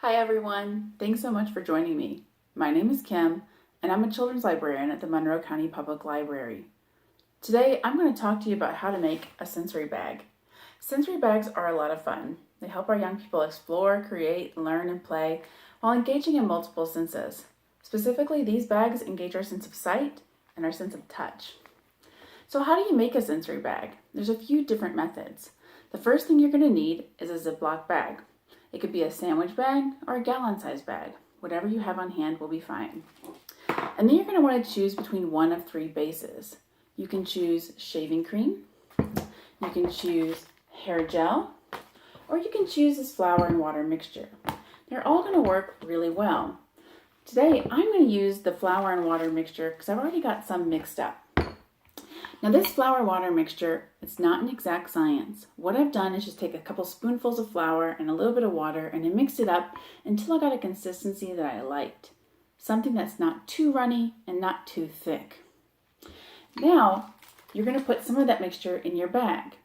Hi everyone, thanks so much for joining me. My name is Kim and I'm a children's librarian at the Monroe County Public Library. Today I'm going to talk to you about how to make a sensory bag. Sensory bags are a lot of fun. They help our young people explore, create, learn, and play while engaging in multiple senses. Specifically, these bags engage our sense of sight and our sense of touch. So how do you make a sensory bag? There's a few different methods. The first thing you're going to need is a Ziplock bag. It could be a sandwich bag or a gallon-sized bag. Whatever you have on hand will be fine. And then you're going to want to choose between one of three bases. You can choose shaving cream, you can choose hair gel, or you can choose this flour and water mixture. They're all going to work really well. Today, I'm going to use the flour and water mixture because I've already got some mixed up. Now this flour water mixture, it's not an exact science. What I've done is just take a couple spoonfuls of flour and a little bit of water and I mixed it up until I got a consistency that I liked. Something that's not too runny and not too thick. Now, you're going to put some of that mixture in your bag.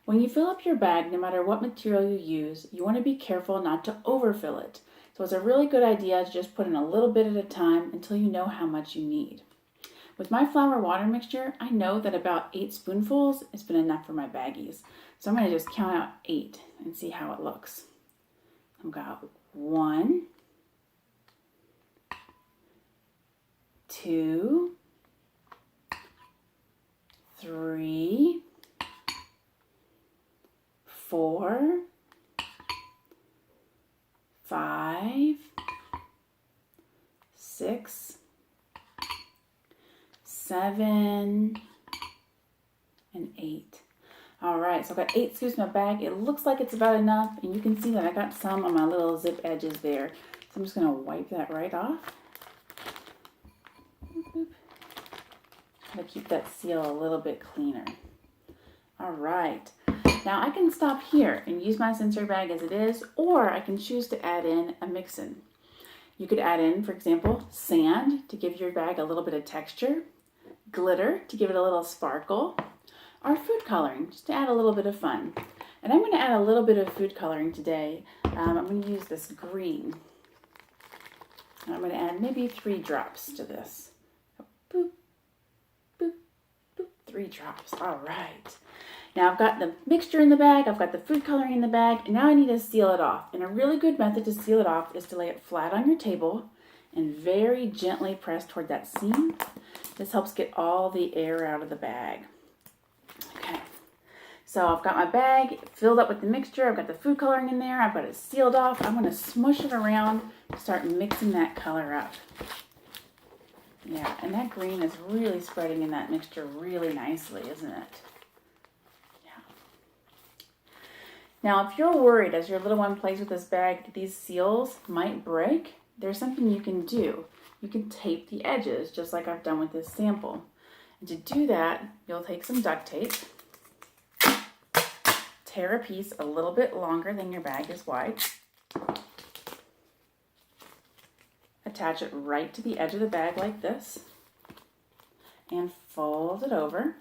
When you fill up your bag, no matter what material you use, you want to be careful not to overfill it. So it's a really good idea to just put in a little bit at a time until you know how much you need. With my flour water mixture, I know that about 8 spoonfuls has been enough for my baggies. So I'm going to just count out 8 and see how it looks. I've got 1, 2, 3, 4, 5, 6, 7, and 8. All right, so I've got 8 scoops in my bag. It looks like it's about enough, and you can see that I got some on my little zip edges there. So I'm just going to wipe that right off. Try to keep that seal a little bit cleaner. All right, now I can stop here and use my sensory bag as it is, or I can choose to add in a mix-in. You could add in, for example, sand to give your bag a little bit of texture, glitter to give it a little sparkle, or food coloring just to add a little bit of fun. And I'm going to add a little bit of food coloring today. I'm going to use this green. And I'm going to add maybe 3 drops to this. Boop, boop, boop, 3 drops. All right. Now I've got the mixture in the bag, I've got the food coloring in the bag, and now I need to seal it off. And a really good method to seal it off is to lay it flat on your table and very gently press toward that seam. This helps get all the air out of the bag. Okay, so I've got my bag filled up with the mixture. I've got the food coloring in there. I've got it sealed off. I'm going to smush it around and start mixing that color up. Yeah, and that green is really spreading in that mixture really nicely, isn't it? Yeah. Now, if you're worried as your little one plays with this bag that these seals might break, there's something you can do. You can tape the edges, just like I've done with this sample. And to do that, you'll take some duct tape, tear a piece a little bit longer than your bag is wide, attach it right to the edge of the bag like this, and fold it over.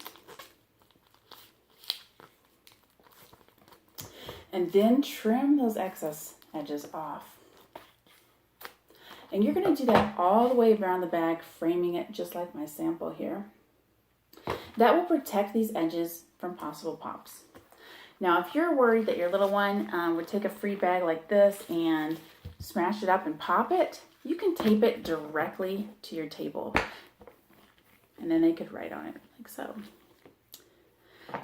And then trim those excess edges off. And you're going to do that all the way around the bag, framing it just like my sample here. That will protect these edges from possible pops. Now, if you're worried that your little one would take a free bag like this and smash it up and pop it, you can tape it directly to your table. And then they could write on it like so.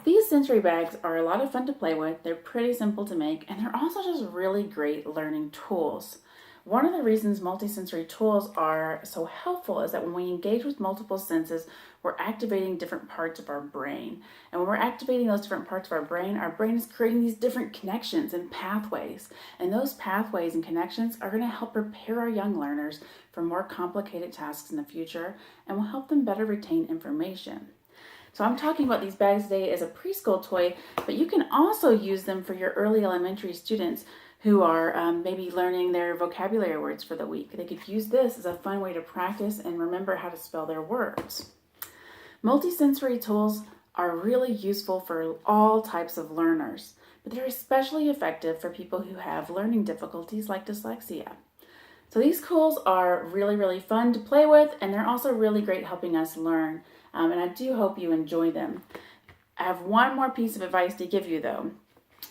These sensory bags are a lot of fun to play with. They're pretty simple to make, and they're also just really great learning tools. One of the reasons multisensory tools are so helpful is that when we engage with multiple senses, we're activating different parts of our brain. And when we're activating those different parts of our brain is creating these different connections and pathways. And those pathways and connections are going to help prepare our young learners for more complicated tasks in the future and will help them better retain information. So I'm talking about these bags today as a preschool toy, but you can also use them for your early elementary students who are maybe learning their vocabulary words for the week. They could use this as a fun way to practice and remember how to spell their words. Multisensory tools are really useful for all types of learners. but they're especially effective for people who have learning difficulties like dyslexia. So these cools are really, really fun to play with, and they're also really great helping us learn, and I do hope you enjoy them. I have one more piece of advice to give you though.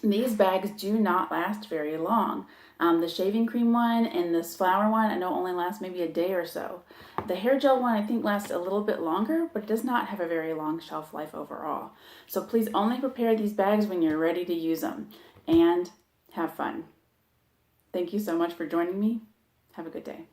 These bags do not last very long. The shaving cream one and this flour one, I know only lasts maybe a day or so. The hair gel one I think lasts a little bit longer, but does not have a very long shelf life overall. So please only prepare these bags when you're ready to use them, and have fun. Thank you so much for joining me. Have a good day.